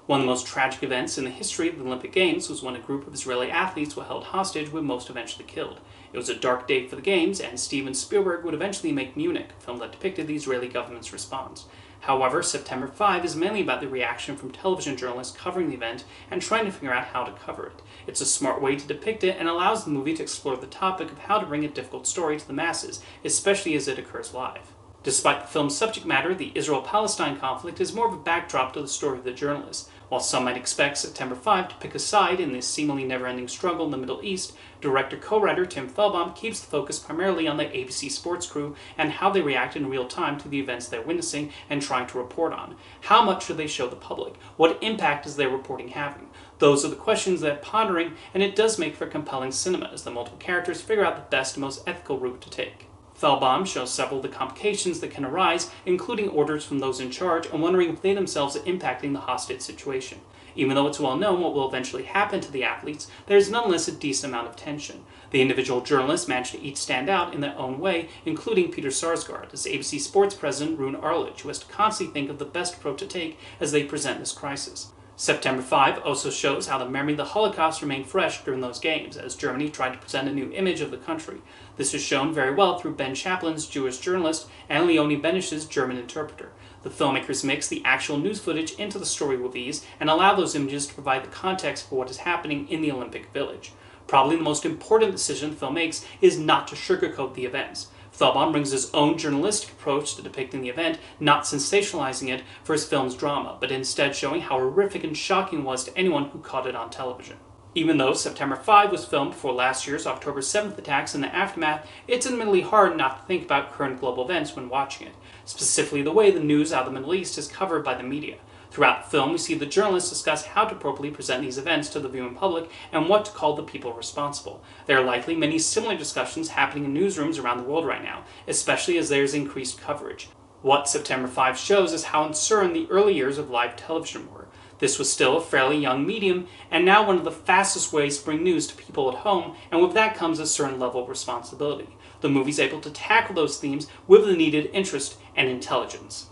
One of the most tragic events in the history of the Olympic Games was when a group of Israeli athletes were held hostage, with most eventually killed. It was a dark day for the Games, and Steven Spielberg would eventually make Munich, a film that depicted the Israeli government's response. However, September 5 is mainly about the reaction from television journalists covering the event and trying to figure out how to cover it. It's a smart way to depict it and allows the movie to explore the topic of how to bring a difficult story to the masses, especially as it occurs live. Despite the film's subject matter, the Israel-Palestine conflict is more of a backdrop to the story of the journalist. While some might expect September 5 to pick a side in this seemingly never-ending struggle in the Middle East, director-co-writer Tim Feldbaum keeps the focus primarily on the ABC sports crew and how they react in real time to the events they're witnessing and trying to report on. How much should they show the public? What impact is their reporting having? Those are the questions they're pondering, and it does make for compelling cinema as the multiple characters figure out the best and most ethical route to take. Feldbaum shows several of the complications that can arise, including orders from those in charge and wondering if they themselves are impacting the hostage situation. Even though it's well known what will eventually happen to the athletes, there is nonetheless a decent amount of tension. The individual journalists manage to each stand out in their own way, including Peter Sarsgaard, as ABC Sports president Rune Arlich, who has to constantly think of the best approach to take as they present this crisis. September 5 also shows how the memory of the Holocaust remained fresh during those games, as Germany tried to present a new image of the country. This is shown very well through Ben Chaplin's Jewish journalist and Leonie Benish's German interpreter. The filmmakers mix the actual news footage into the story with ease and allow those images to provide the context for what is happening in the Olympic Village. Probably the most important decision the film makes is not to sugarcoat the events. Feldbaum brings his own journalistic approach to depicting the event, not sensationalizing it for his film's drama, but instead showing how horrific and shocking it was to anyone who caught it on television. Even though September 5 was filmed before last year's October 7th attacks and the aftermath, it's admittedly hard not to think about current global events when watching it, specifically the way the news out of the Middle East is covered by the media. Throughout the film, we see the journalists discuss how to appropriately present these events to the viewing public and what to call the people responsible. There are likely many similar discussions happening in newsrooms around the world right now, especially as there is increased coverage. What September 5 shows is how uncertain the early years of live television were. This was still a fairly young medium, and now one of the fastest ways to bring news to people at home, and with that comes a certain level of responsibility. The movie's able to tackle those themes with the needed interest and intelligence.